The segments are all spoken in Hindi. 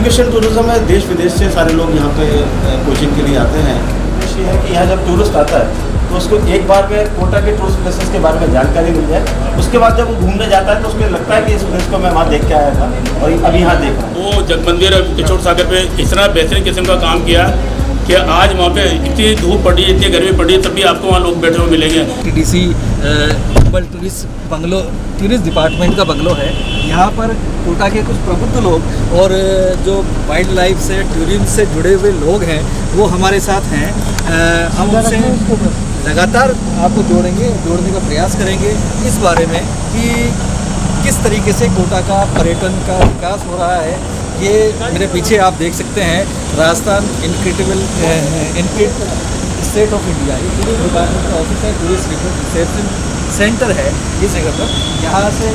एजुकेशन टूरिज्म है, देश विदेश से सारे लोग यहाँ पे कोचिंग के लिए आते हैं। ये है कि यहाँ जब टूरिस्ट आता है तो उसको एक बार में कोटा के टूरिस्ट प्लेसेस के बारे में जानकारी मिल जाए। उसके बाद जब वो घूमने जाता है तो उसको लगता है कि इस प्लेस को मैं वहाँ देख के आया था और अभी यहाँ देख रहा हूँ। वो जगमंदिर किशोर सागर पे इतना बेहतरीन किस्म का काम किया कि आज वहाँ पे इतनी धूप पड़ी, इतनी गर्मी पड़ी, तब भी आपको वहाँ लोग बैठे हुए मिलेंगे। TDC ग्लोबल टूरिस्ट डिपार्टमेंट का बंगलो है। यहाँ पर कोटा के कुछ प्रबुद्ध लोग और जो वाइल्ड लाइफ से टूरिज्म से जुड़े हुए लोग हैं वो हमारे साथ हैं। हम उनसे लगातार आपको जोड़ने का प्रयास करेंगे इस बारे में कि किस तरीके से कोटा का पर्यटन का विकास हो रहा है। ये मेरे पीछे आप देख सकते हैं Rajasthan incredible state of India, ये टूरिस्ट डिपार्टमेंट का ऑफिस है, टूरिस्ट रिसेप्शन सेंटर है इस जगह पर। यहाँ से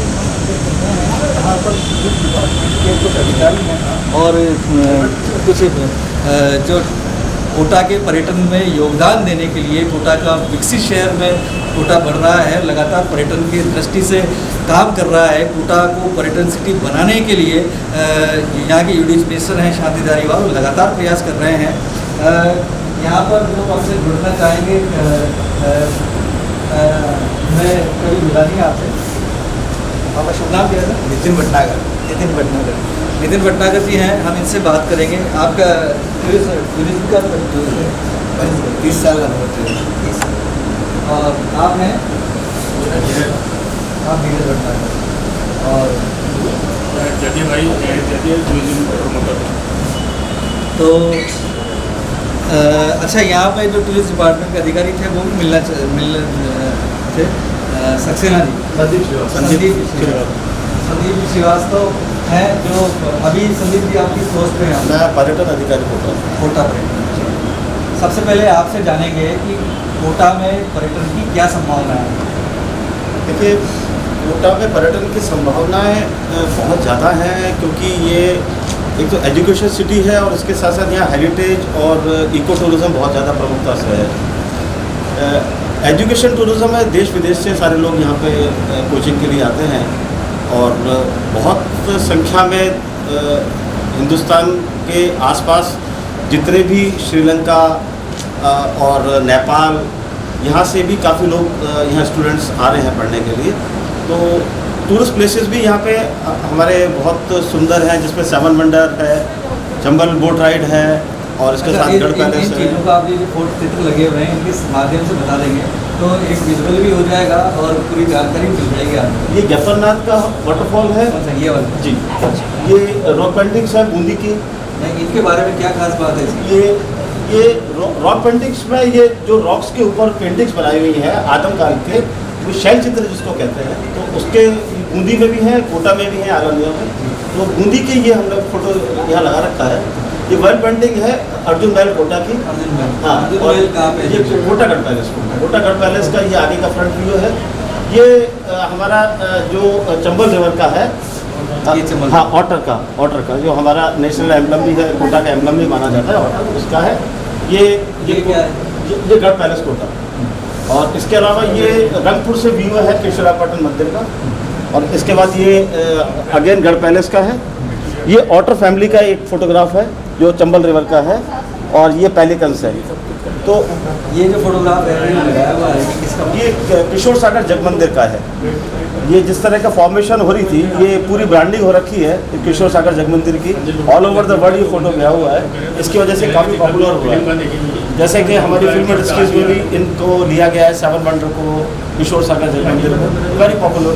यहाँ पर टूरिस्ट डिपार्टमेंट के कुछ अधिकारी हैं और कुछ जो कोटा के पर्यटन में योगदान देने के लिए कोटा का विकसित शहर में कोटा बढ़ रहा है, लगातार पर्यटन की दृष्टि से काम कर रहा है। कोटा को पर्यटन सिटी बनाने के लिए यहाँ के यूडी मिनिस्टर हैं शांति धारीवाल, लगातार प्रयास कर रहे हैं। यहाँ पर जो आपसे जुड़ना चाहेंगे मैं कभी मिला नहीं आपसे, आपका शुभ नाम क्या है? नितिन भटनागर। नितिन भटनागर जी हैं, हम इनसे बात करेंगे। आपका टूरिज्म का 30 साल का अनुभव। और आप हैं? आप नीरज भटनागर और तो अच्छा, यहाँ पे जो टूरिस्ट डिपार्टमेंट के अधिकारी थे वो भी मिल थे सक्सेना जी, संदीप श्रीवास्तव हैं जो अभी संदीप जी आपकी पोस्ट पे हैं। मैं पर्यटन अधिकारी कोटा पर्यटन। सबसे पहले आपसे जानेंगे कि कोटा में पर्यटन की क्या संभावना है? देखिए, कोटा में पर्यटन की संभावनाएं बहुत ज़्यादा हैं क्योंकि ये एक तो एजुकेशन सिटी है और इसके साथ साथ यहाँ हेरिटेज और इको टूरिज़्म बहुत ज़्यादा प्रमुखता से है। एजुकेशन टूरिज़्म है, देश विदेश से सारे लोग यहाँ पे कोचिंग के लिए आते हैं और बहुत संख्या में हिंदुस्तान के आसपास जितने भी श्रीलंका और नेपाल, यहाँ से भी काफ़ी लोग यहाँ स्टूडेंट्स आ रहे हैं पढ़ने के लिए। तो टूरिस्ट प्लेसेस भी यहाँ पे हमारे बहुत सुंदर हैं, जिसमें सेवन वंडर है, चंबल बोट राइड है और इसके साथ गढ़ पैलेस है। चीज़ों का आप ये जो फोटो चित्र लगे हुए हैं इनके माध्यम से बता देंगे तो एक विजुअल भी हो जाएगा और पूरी जानकारी मिल जाएगी आपको। ये गफरनाथ का वाटरफॉल है। अच्छा, ये वाला जी, ये रॉक पेंटिंग्स है बूंदी की। इनके बारे में क्या खास बात है इसकी? ये रॉक पेंटिंग्स में ये जो रॉक्स के ऊपर पेंटिंग्स बनाई हुई है आदमकाल के, वो शैल चित्र जिसको कहते हैं, तो उसके बूंदी में भी है, कोटा में भी है, आलमगढ़ में। तो बूंदी की ये हम लोग फोटो यहाँ लगा रखा है। ये वर्ल्ड पेंटिंग है अर्जुन महल कोटा की। हाँ, और ये कोटागढ़ पैलेस, कोटागढ़ पैलेस का ये आगे का फ्रंट व्यू है। ये हमारा जो चंबल रिवर का है, हाँ ऑटर का जो हमारा नेशनल एम्बलम भी है, कोटा का एम्बलम भी माना जाता है, ऑटर उसका है। ये गढ़ पैलेस कोटा। और इसके अलावा ये रंगपुर से व्यू है केशवरायपट्टन मंदिर का। और इसके बाद ये अगेन गढ़ पैलेस का है। ये ऑटर फैमिली का एक फोटोग्राफ है जो चंबल रिवर का है और ये पेलिकन्स है। तो ये जो फोटोग्राफ है लगाया हुआ है किसका? ये किशोर सागर जगमंदिर का है। ये जिस तरह का फॉर्मेशन हो रही थी, ये पूरी ब्रांडिंग हो रखी है किशोर सागर जगमंदिर की। ऑल ओवर द वर्ल्ड ये फोटो गया हुआ है, इसकी वजह से काफ़ी पॉपुलर हुआ है। जैसे कि हमारी फिल्म इंडस्ट्रीज में भी इनको लिया गया है, सेवन वंडर को, किशोर सागर जगमंदिर को, वेरी पॉपुलर।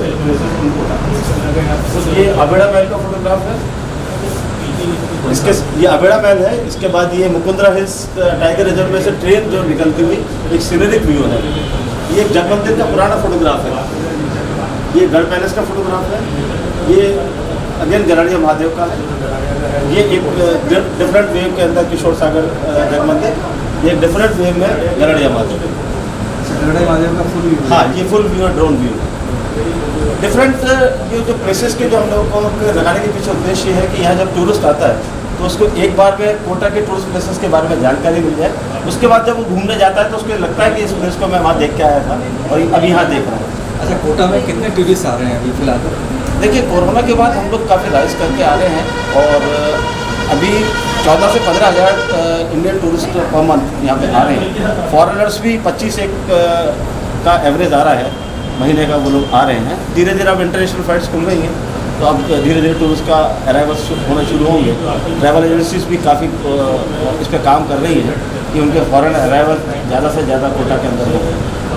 ये अबेड़ा महल का फोटोग्राफ है। इसके ये अबेड़ा महल है। इसके बाद ये मुकुंदरा हिल्स टाइगर रिजर्व में से ट्रेन जो निकलती हुई एक सीनरिक व्यू है। ये एक जगमंदिर का पुराना फोटोग्राफ है। ये गढ़ पैलेस का फोटोग्राफ है। ये अगेन गराड़िया महादेव का है। ये एक डिफरेंट वेव के अंदर किशोर सागर जगमंदिर, ये एक डिफरेंट वेव में गराड़िया महादेव। गराड़िया महादेव का फुल व्यू? हाँ, ये फुल व्यू है, ड्रोन व्यू। डिफरेंट ये जो प्लेसेस के जो हम लोगों को लगाने के पीछे उद्देश्य है कि यहाँ जब टूरिस्ट आता है तो उसको एक बार में कोटा के टूरिस्ट प्लेसेस के बारे में जानकारी मिल जाए। उसके बाद जब वो घूमने जाता है तो उसको लगता है कि इस प्लेस को मैं वहाँ देख के आया था और अभी यहाँ देख रहा हूँ। अच्छा, कोटा में कितने टूरिस्ट आ रहे हैं अभी फिलहाल? देखिए, कोरोना के बाद हम लोग काफ़ी राइज करके आ रहे हैं और अभी 14 से 15,000 इंडियन टूरिस्ट पर मंथ यहाँ पे आ रहे हैं। फॉरेनर्स भी 25 एक का एवरेज आ रहा है महीने का, वो लोग आ रहे हैं। धीरे धीरे अब इंटरनेशनल फ्लाइट्स खुल रही हैं, तो अब धीरे धीरे टूरिस्ट का अराइवल होना शुरू होंगे। ट्रैवल एजेंसीज भी काफ़ी इस पर काम कर रही हैं कि उनके फॉरेन अराइवल ज़्यादा से ज़्यादा कोटा के अंदर हो,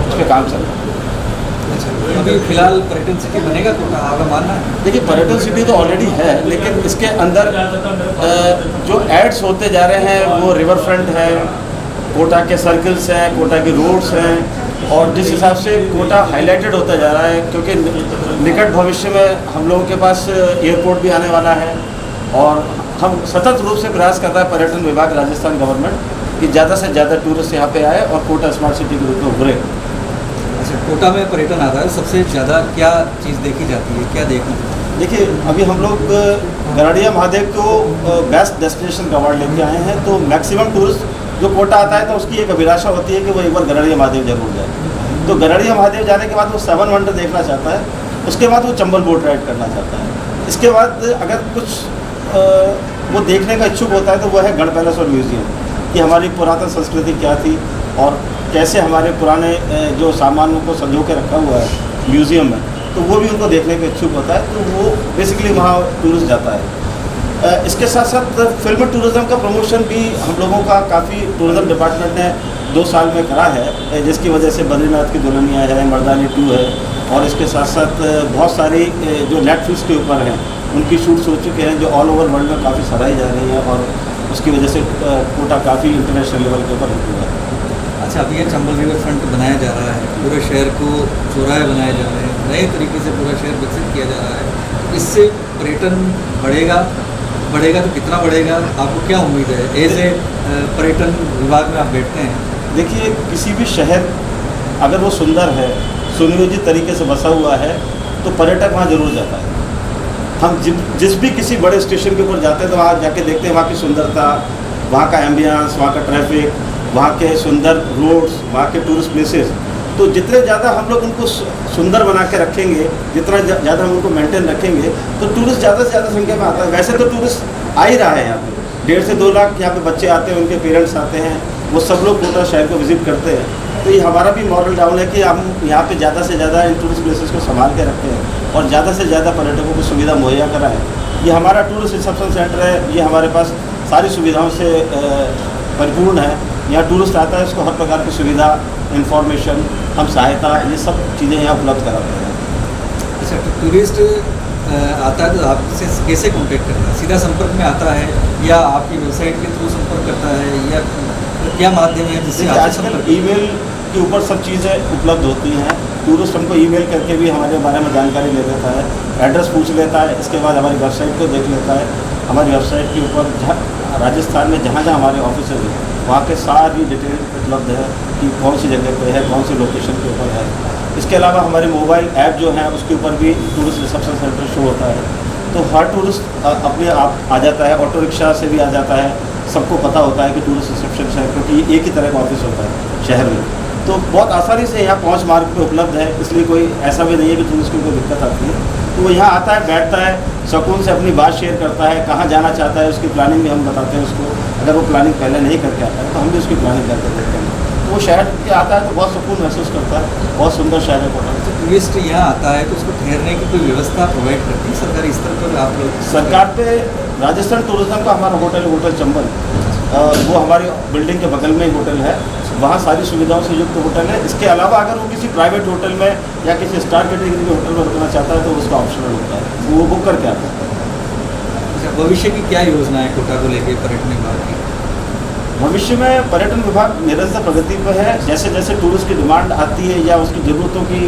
इस पर काम चल रहा है। अच्छा, अभी फिलहाल पर्यटन सिटी बनेगा कोटा, आपका मानना है? देखिए, पर्यटन सिटी तो ऑलरेडी है, लेकिन इसके अंदर जो एड्स होते जा रहे हैं वो रिवर फ्रंट है, कोटा के सर्कल्स हैं, कोटा के रोड्स हैं, और जिस हिसाब से कोटा हाईलाइटेड होता जा रहा है, क्योंकि निकट भविष्य में हम लोगों के पास एयरपोर्ट भी आने वाला है, और हम सतत रूप से प्रयास कर रहा है पर्यटन विभाग, राजस्थान गवर्नमेंट, कि ज़्यादा से ज़्यादा टूरिस्ट यहाँ पे आए और कोटा स्मार्ट सिटी के रूप में उभरे। अच्छा, कोटा में पर्यटन आता है, सबसे ज़्यादा क्या चीज़ देखी जाती है, क्या देखना? देखिए, अभी हम लोग गराड़िया महादेव को बेस्ट डेस्टिनेशन का अवार्ड लेके आए हैं, तो मैक्सिमम टूरिस्ट जो कोटा आता है तो उसकी एक अभिलाषा होती है कि वो एक बार गराड़िया महादेव जरूर जाए। तो गराड़िया महादेव जाने के बाद वो 7 वंडर देखना चाहता है, उसके बाद वो चंबल बोट राइड करना चाहता है। इसके बाद अगर कुछ वो देखने का इच्छुक होता है तो वो है गढ़ पैलेस और म्यूज़ियम, कि हमारी पुरातन संस्कृति क्या थी और कैसे हमारे पुराने जो सामानों को संजो के रखा हुआ है म्यूज़ियम में, तो वो भी उनको देखने का इच्छुक होता है, तो वो बेसिकली वहाँ टूरिस्ट जाता है। इसके साथ साथ फिल्म टूरिज़्म का प्रमोशन भी हम लोगों का काफ़ी टूरिज़्म डिपार्टमेंट ने 2 साल में करा है, जिसकी वजह से बद्रीनाथ की दुल्हनिया है, मर्दानी 2 है, और इसके साथ साथ बहुत सारी जो नेटफ्लिक्स के ऊपर हैं उनकी शूट्स हो चुके हैं, जो ऑल ओवर वर्ल्ड में काफ़ी सराही जा रही हैं, और उसकी वजह से कोटा काफ़ी इंटरनेशनल लेवल के ऊपर हुआ है। अच्छा, अभी ये चंबल रिवर फ्रंट बनाया जा रहा है, पूरे शहर को चौराहे बनाए जा रहे हैं, नए तरीके से पूरा शहर विकसित किया जा रहा है, इससे पर्यटन बढ़ेगा तो कितना बढ़ेगा, आपको क्या उम्मीद है एज ए पर्यटन विभाग में आप बैठते हैं? देखिए, किसी भी शहर अगर वो सुंदर है, सुनियोजित तरीके से बसा हुआ है, तो पर्यटक वहाँ जरूर जाता है। हम जिस भी किसी बड़े स्टेशन के ऊपर जाते हैं तो वहाँ जाके देखते हैं वहाँ की सुंदरता, वहाँ का एम्बियंस, वहाँ का ट्रैफिक, वहाँ के सुंदर रोड्स, वहाँ के टूरिस्ट प्लेसेस। तो जितने ज़्यादा हम लोग उनको सुंदर बना के रखेंगे, जितना ज़्यादा हम उनको मेंटेन रखेंगे, तो टूरिस्ट ज़्यादा से ज़्यादा संख्या में आता है। वैसे तो टूरिस्ट आ ही रहा है यहाँ पे, 1.5 से 2 लाख यहाँ पे बच्चे आते हैं, उनके पेरेंट्स आते हैं, वो सब लोग कोटा शहर को विजिट करते हैं। तो ये हमारा भी मॉरल डाउन है कि हम यहाँ पे ज़्यादा से ज़्यादा इन टूरिस्ट प्लेसेस को संभाल के रखते हैं और ज़्यादा से ज़्यादा पर्यटकों को सुविधा मुहैया कराएं। ये हमारा टूरिस्ट रिसेप्शन सेंटर है, ये हमारे पास सारी सुविधाओं से परिपूर्ण है। यहाँ टूरिस्ट आता है, उसको हर प्रकार की सुविधा, इंफॉर्मेशन, हम सहायता, ये सब चीज़ें यहाँ उपलब्ध कराते हैं। अच्छा, तो टूरिस्ट आता है तो आपसे कैसे कॉन्टेक्ट करता है? सीधा संपर्क में आता है या आपकी वेबसाइट के थ्रू संपर्क करता है, या क्या माध्यम है जिससे आजकल ईमेल के ऊपर सब चीज़ें उपलब्ध होती हैं। टूरिस्ट हमको ईमेल करके भी हमारे बारे में जानकारी ले लेता है, एड्रेस पूछ लेता है, इसके बाद हमारी वेबसाइट को देख लेता है। हमारी वेबसाइट के ऊपर राजस्थान में जहाँ जहाँ हमारे ऑफिस हैं वहाँ के सारी डिटेल उपलब्ध है कि कौन सी जगह पे है, कौन सी लोकेशन के ऊपर है। इसके अलावा हमारे मोबाइल ऐप जो है उसके ऊपर भी टूरिस्ट रिसेप्शन सेंटर शो होता है, तो हर टूरिस्ट अपने आप आ जाता है। ऑटो रिक्शा से भी आ जाता है, सबको पता होता है कि टूरिस्ट रिसेप्शन है, क्योंकि एक ही तरह का ऑफिस होता है शहर में, तो बहुत आसानी से यहाँ पहुँच मार्ग पे उपलब्ध है। इसलिए कोई ऐसा भी नहीं है कि टूरिस्ट को कोई दिक्कत आती है। तो वो यहाँ आता है, बैठता है, सुकून से अपनी बात शेयर करता है, कहाँ जाना चाहता है उसकी प्लानिंग भी हम बताते हैं उसको। अगर वो प्लानिंग पहले नहीं करके आता है तो हम भी उसकी प्लानिंग करके देते हैं। तो वो शहर के आता है तो बहुत सुकून महसूस करता है, बहुत सुंदर शहर है कोटा। तो टूरिस्ट यहाँ आता है तो उसको ठहरने की कोई व्यवस्था प्रोवाइड करती है सरकारी स्तर पर? आप लोग सरकार पे राजस्थान टूरिज्म का हमारा होटल चंबल, वो हमारी बिल्डिंग के बगल में ही होटल है, वहाँ सारी सुविधाओं से युक्त होटल है। इसके अलावा अगर वो किसी प्राइवेट होटल में या किसी स्टार कैटेगरी के होटल में रुकना चाहता है तो उसका ऑप्शनल होता है, वो बुक करके आता है। अच्छा, भविष्य की क्या योजना है कोटा को लेकर पर्यटन विभाग की? भविष्य में पर्यटन विभाग निरंतर प्रगति पर है। जैसे जैसे टूरिस्ट की डिमांड आती है या उसकी ज़रूरतों की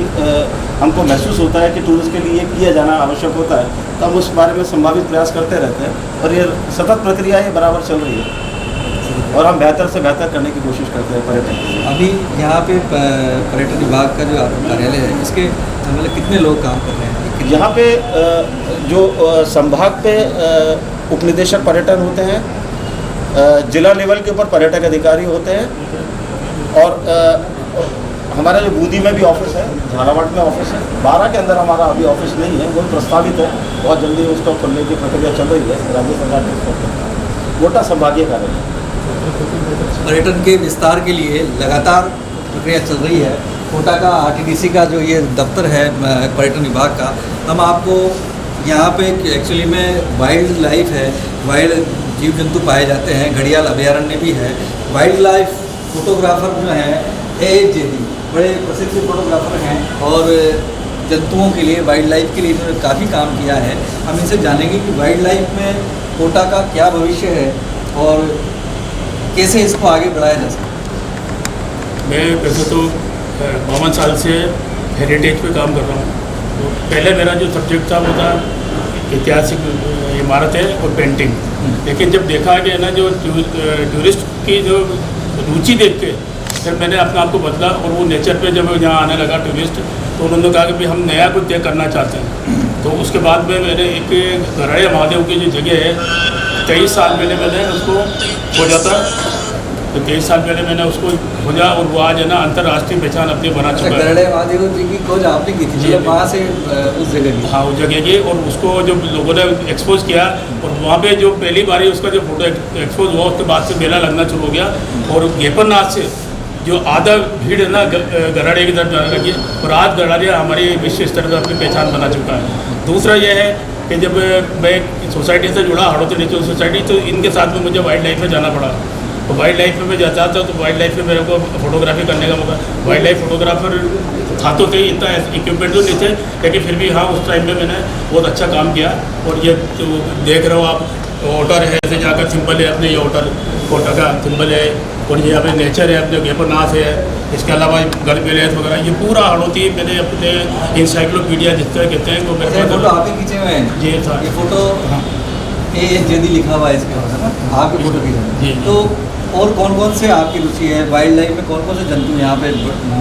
हमको महसूस होता है कि टूरिस्ट के लिए किया जाना आवश्यक होता है, तो हम उस बारे में संभावित प्रयास करते रहते हैं और ये सतत प्रक्रिया ये बराबर चल रही है और हम बेहतर से बेहतर करने की कोशिश करते हैं पर्यटन के लिए। अभी यहाँ पे पर्यटन विभाग का जो कार्यालय है, इसके मतलब कितने लोग काम कर रहे हैं? यहाँ पे जो संभाग पे उपनिदेशक पर्यटन होते हैं, जिला लेवल के ऊपर पर्यटक अधिकारी होते हैं, और हमारा जो बूंदी में भी ऑफिस है, झालावाड़ में ऑफिस है, 12 के अंदर हमारा अभी ऑफिस नहीं है, वो प्रस्तावित है, बहुत जल्दी उसको खुलने की प्रक्रिया चल रही है राज्य सरकार के स्तर पर। कोटा संभागीय कार्यालय। पर्यटन के विस्तार के लिए लगातार प्रक्रिया चल रही है। कोटा का आरटीडीसी का जो ये दफ्तर है पर्यटन विभाग का, हम आपको यहाँ पे एक्चुअली में वाइल्ड लाइफ है, वाइल्ड जीव जंतु पाए जाते हैं, घड़ियाल अभयारण्य भी है। वाइल्ड लाइफ फोटोग्राफर जो हैं AJD बड़े प्रसिद्ध फोटोग्राफर हैं और जंतुओं के लिए, वाइल्ड लाइफ के लिए इन्होंने काफ़ी काम किया है। हम इनसे जानेंगे कि वाइल्ड लाइफ में कोटा का क्या भविष्य है और कैसे इसको आगे बढ़ाया जा सकता है। मैं वैसे तो 52 साल से हेरिटेज पे काम कर रहा हूँ। तो पहले मेरा जो सब्जेक्ट था वो था ऐतिहासिक इमारतें और पेंटिंग। लेकिन जब देखा कि ना जो टूरिस्ट की जो रुचि देख के फिर मैंने अपने आप को बदला और वो नेचर पे जब यहाँ आने लगा टूरिस्ट, तो उन्होंने कहा कि भाई हम नया कुछ देख करना चाहते हैं। तो उसके बाद में मैंने एक गराड़े महादेव की जो जगह है 23 साल पहले मैंने उसको खोजा था। तो 23 साल पहले मैंने उसको खोजा और वो आज है ना अंतर्राष्ट्रीय पहचान अपनी बना चुका है। गराड़े महादेव जी की खोज आपने की थी, मतलब वहाँ से उस जगह की? हाँ, उस जगह की, और उसको जो लोगों ने एक्सपोज किया और वहाँ पे जो पहली बारी उसका जो फोटो एक्सपोज हुआ उसके बाद से मेला लगना शुरू हो गया। और गेपरनाथ से जो आधा भीड़ है ना गराड़े की तरफ जाने लगी और आज गराड़िया हमारी विश्व स्तर पर अपनी पहचान बना चुका है। दूसरा ये है कि जब मैं सोसाइटी से जुड़ा, हड़ौती नेचुरल सोसाइटी, तो इनके साथ में मुझे वाइल्ड लाइफ में जाना पड़ा। तो वाइल्ड लाइफ में मैं जाता था तो वाइल्ड लाइफ में मेरे को फोटोग्राफी करने का मौका, वाइल्ड लाइफ फोटोग्राफर था तो थे, इतना इक्विपमेंट तो नहीं थे, लेकिन फिर भी हाँ उस टाइम में मैंने बहुत अच्छा काम किया। और ये तो देख रहे हो आप, ओटर है, ऐसे जाकर सिंबल है अपने, ये ओटर कोटा का सिंबल है, और ये अपने नेचर है, अपने गेपरनाथ है, इसके अलावा गल विलेज वगैरह, ये पूरा हड़ौती मैंने अपने इंसाइक्लोपीडिया जिस तरह कहते हैं वो मेरे फोटो आपके खींचे हुए हैं? जी था। ये फोटो AJD लिखा हुआ है इसके ऊपर, है ना? आपके फोटो खींचे। तो और कौन कौन से आपकी रुचि है वाइल्ड लाइफ में? कौन कौन से जंतु यहाँ पे?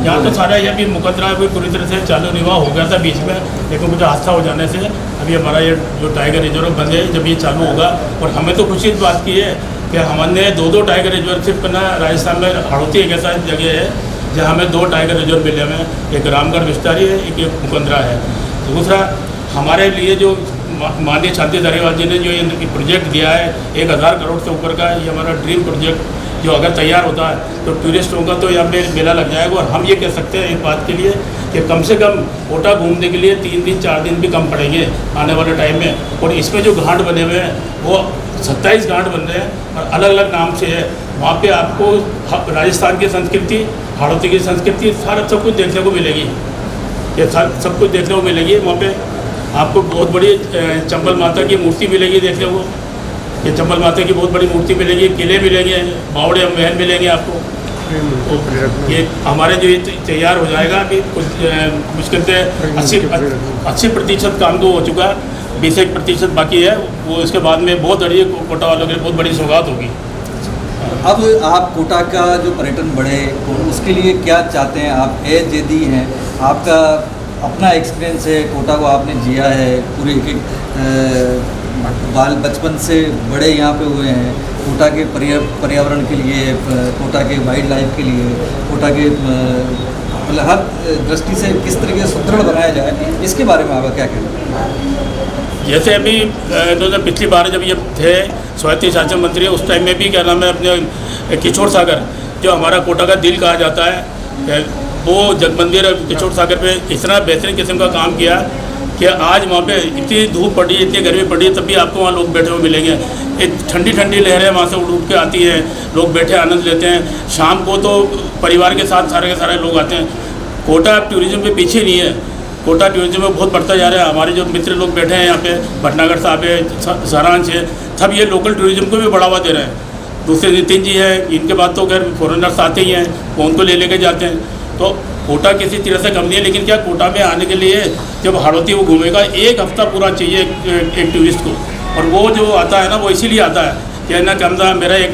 यहाँ तो सारा ये भी मुकदरा भी पूरी तरह से चालू निर्वाह हो गया था बीच में, लेकिन मुझे हादसा हो जाने से अभी हमारा ये जो टाइगर रिजर्व बंद है, जब ये चालू होगा। और हमें तो खुशी इस बात की है कि हमने 2 टाइगर रिजर्व सिर्फ ना राजस्थान में हड़ौती एक ऐसा जगह है जहाँ हमें 2 टाइगर रिजर्व मिले हुए हैं, एक रामगढ़ विस्तारी है, एक मुकंदरा है। दूसरा हमारे लिए जो माननीय शांति धारीवाल जी ने जो ये प्रोजेक्ट दिया है 1000 करोड़ से ऊपर का, ये हमारा ड्रीम प्रोजेक्ट जो अगर तैयार होता है तो टूरिस्टों का तो यहाँ पे मेला लग जाएगा। और हम ये कह सकते हैं इस बात के लिए कि कम से कम कोटा घूमने के लिए 3 दिन 4 दिन भी कम पड़ेंगे आने वाले टाइम में। और इसमें जो घाट बने हुए हैं वो 27 घाट बन रहे हैं और अलग अलग नाम से है। वहाँ पे आपको राजस्थान की संस्कृति, हड़ौती की संस्कृति, सारा सब कुछ देखने को मिलेगी। ये सब कुछ देखने को मिलेगी। वहाँ पे आपको बहुत बड़ी चंबल माता की मूर्ति मिलेगी देखने को। ये चंबल माता की बहुत बड़ी मूर्ति मिलेगी, किले मिलेंगे, बावड़े महल मिलेंगे आपको। तो ये हमारे जो ये तैयार हो जाएगा अभी कुछ मुश्किल से 80% काम तो हो चुका है, 20% बाकी है। वो इसके बाद में बहुत बड़ी कोटा वालों के लिए बहुत बड़ी सौगात होगी। अब आप कोटा का जो पर्यटन बढ़े उसके लिए क्या चाहते हैं? आप AJD हैं, आपका अपना एक्सपीरियंस है, कोटा को आपने जिया है, पूरे एक बाल बचपन से बड़े यहाँ पे हुए हैं। कोटा के पर्यावरण के लिए, कोटा के वाइल्ड लाइफ के लिए, कोटा के मतलब हर दृष्टि से किस तरीके से सुदृढ़ बनाया जाए, इसके बारे में आपका क्या कहना है? जैसे अभी पिछली बार जब ये थे स्वायत्त शासन मंत्री, उस टाइम में भी क्या नाम है अपने किशोर सागर, जो हमारा कोटा का दिल कहा जाता है, वो जगमंदिर किशोर सागर पे इतना बेहतरीन किस्म का काम किया कि आज वहाँ पे इतनी धूप पड़ी, इतनी गर्मी पड़ी, तब भी आपको वहाँ लोग बैठे हुए मिलेंगे। एक ठंडी ठंडी लहरें वहाँ से उड़ के आती हैं, लोग बैठे आनंद लेते हैं। शाम को तो परिवार के साथ सारे के सारे लोग आते हैं। कोटा टूरिज्म में पीछे नहीं है, कोटा टूरिज्म में बहुत बढ़ता जा रहा है। हमारे जो मित्र लोग बैठे हैं यहाँ पे, भटनागर साहब है, सारांश है, सब ये लोकल टूरिज्म को भी बढ़ावा दे रहे हैं। दूसरे नितिन जी है, इनके बाद तो खैर फॉरेनर्स आते ही हैं, वो उनको ले लेके जाते हैं। तो कोटा किसी तरह से कम नहीं है, लेकिन क्या कोटा में आने के लिए जब हड़ौती वो घूमेगा 1 हफ्ता पूरा चाहिए एक टूरिस्ट को। और वो जो आता है ना, वो इसीलिए आता है कि ना कमदा मेरा एक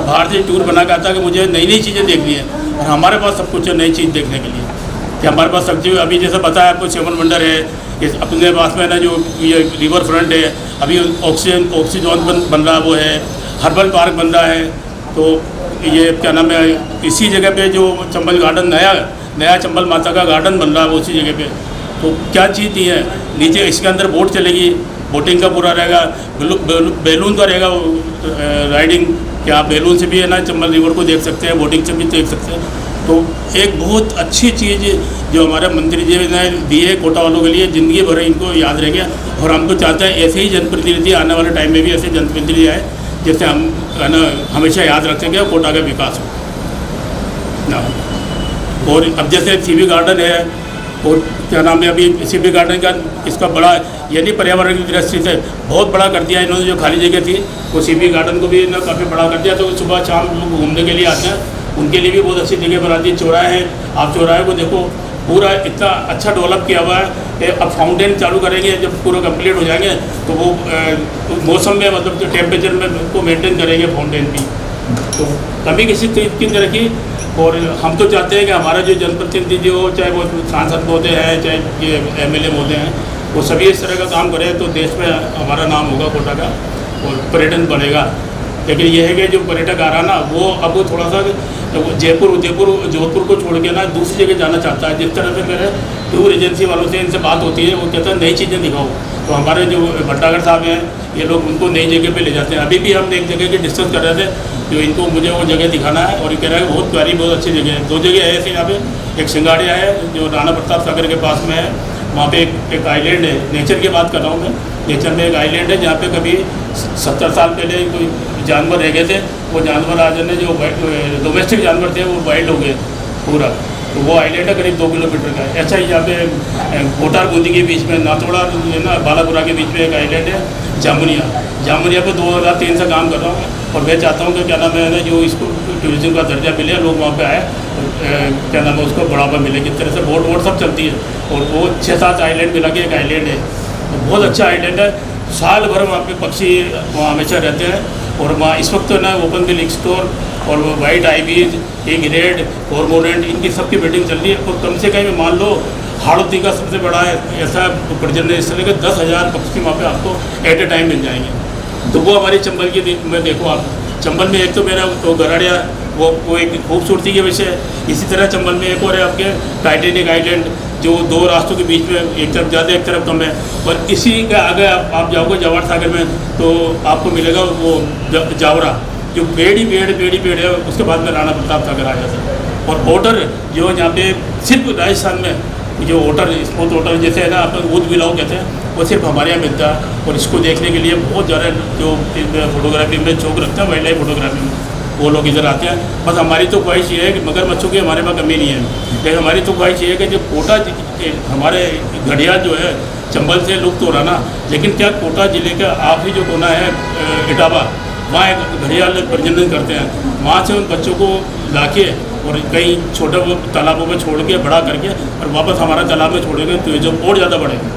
बाहर से टूर बना के आता है कि मुझे नई नई चीज़ें देखनी है। और हमारे पास सब कुछ है नई चीज़ देखने के लिए, कि हमारे पास सब चीज़ अभी जैसे बताया आपको, सेवन वंडर है, इस अपने पास में ना जो ये रिवर फ्रंट है, अभी ऑक्सीजन बन रहा है, वो है, हर्बल पार्क बन रहा है। तो ये क्या नाम है, इसी जगह पे जो चंबल गार्डन नया चंबल माता का गार्डन बन रहा है, वो उसी जगह पे। तो क्या चीज़ दी है, नीचे इसके अंदर बोट चलेगी, बोटिंग का पूरा रहेगा, बैलून का रहेगा राइडिंग, कि आप बैलून से भी है ना चंबल रिवर को देख सकते हैं, बोटिंग से भी देख सकते हैं। तो एक बहुत अच्छी चीज़ जो हमारे मंत्री जी ने दी है कोटा वालों के लिए, ज़िंदगी भर इनको याद रहेगा। और हम तो चाहते हैं ऐसे ही जनप्रतिनिधि आने वाले टाइम में भी ऐसे जनप्रतिनिधि आए जिससे हम है ना हमेशा याद रखेंगे कोटा का विकास हो ना। और अब जैसे सीबी गार्डन है, और क्या नाम है, अभी सीबी गार्डन का इसका बड़ा यानी पर्यावरण की दृष्टि से बहुत बड़ा कर दिया इन्होंने। जो खाली जगह थी वो सीबी गार्डन को भी ना काफ़ी बड़ा कर दिया, तो सुबह शाम लोग घूमने के लिए आते हैं, उनके लिए भी बहुत अच्छी जगह बना दी। चौराहे हैं, आप चौराहे को देखो पूरा इतना अच्छा डेवलप किया हुआ है। अब फाउंटेन चालू करेंगे, जब पूरा कंप्लीट हो जाएंगे तो वो मौसम में मतलब जो टेम्परेचर में को मेंटेन करेंगे फाउंटेन भी। तो कभी किसी चीज़ की तरक्की, और हम तो चाहते हैं कि हमारा जो जनप्रतिनिधि जो चाहे वो सांसद महोदय हैं, चाहे ये MLA महोदय हैं, वो सभी इस तरह का काम करें तो देश में हमारा नाम होगा कोटा का और पर्यटन बढ़ेगा। लेकिन यह है कि जो पर्यटक आ रहा ना वो अब वो थोड़ा सा जोधपुर को छोड़ के ना दूसरी जगह जाना चाहता है। जिस तरह से मेरे टूर एजेंसी वालों से इनसे बात होती है, वो कहते हैं नई चीज़ें दिखाओ। तो हमारे जो भट्टागर साहब हैं ये लोग उनको नई जगह पे ले जाते हैं। अभी भी हम एक जगह की डिस्कस कर रहे थे, जो इनको मुझे वो जगह दिखाना है, और ये कह रहा है बहुत प्यारी बहुत अच्छी जगह है। 2 जगह है ऐसे यहाँ पे, एक सिंगाड़िया है जो राणा प्रताप सागर के पास में है, वहाँ पे एक आइलैंड है। नेचर की बात कर रहा हूँ मैं, नेचर में एक आइलैंड है जहाँ पे कभी 70 साल पहले कोई जानवर रह गए थे, वो जानवर आज ने जो डोमेस्टिक जानवर थे वो वाइल्ड हो गए पूरा। तो वो आइलैंड है करीब 2 किलोमीटर का। ऐसा ही यहाँ पे कोटार बूंदी के बीच में, नाथोड़ा ना बालापुरा के बीच में एक आइलैंड है जामुनिया पे 2003 से काम कर रहा हूँ। और मैं चाहता हूँ कि क्या नाम है ना जो इसको टूरिज्म का दर्जा मिले, लोग वहाँ पे आए, क्या नाम है उसको बढ़ावा मिले। किस तरह से बोट सब चलती है, और वो 6-7 आइलैंड मिला के एक आइलैंड है, तो बहुत अच्छा आइलैंड है। साल भर वहाँ पे पक्षी वहाँ हमेशा रहते हैं। और वहाँ इस वक्त ना ओपन बिल स्टोर और वाइट आईबीज, एक रेड, कॉर्मोरेंट, इनकी सबकी ब्रीडिंग चल रही है। और कम से कम मान लो हाड़ौती का सबसे बड़ा ऐसा प्रजनन स्थल है कि 10,000 पक्षी वहाँ पे आपको एट ए टाइम मिल जाएंगे। तो वो हमारी चंबल की में देखो आप, चंबल में एक तो मेरा तो गराड़िया वो एक खूबसूरती के विषय है। इसी तरह चंबल में एक और है आपके टाइटेनिक आइलैंड, जो 2 रास्तों के बीच में एक तरफ ज़्यादा एक तरफ कम है। और इसी के आगे आप जाओगे जवाहर सागर में तो आपको मिलेगा वो जावरा, जो पेड़ ही पेड़ है। उसके बाद में राणा प्रताप सागर आ जाता है। और ओटर जो यहाँ पे सिर्फ राजस्थान में जो ओटर स्पोर्ट ओटर जैसे है ना अपन ऊद बिलाव कहते हैं, वो सिर्फ हमारे यहाँ मिलता है। और इसको देखने के लिए बहुत ज़्यादा जो फोटोग्राफी में शौक रखते हैं, वाइल्ड लाइफ फोटोग्राफी में, वो लोग इधर आते हैं। बस हमारी तो ख्वाहिश ये है कि मगरमच्छों की हमारे पास कमी नहीं है, लेकिन हमारी तो ख्वाहिश ये है कि जो कोटा हमारे घड़ियाल जो है चंबल से लुप्त हो रहा ना, लेकिन क्या कोटा ज़िले का आखिरी जो कोना है इटावा, वहाँ एक घड़ियाल प्रजनन करते हैं। वहाँ से उन बच्चों को लाके और कई छोटे तालाबों में छोड़ के बड़ा करके और वापस हमारा तालाब में छोड़ेंगे तो ये जो और ज़्यादा बढ़ेगा।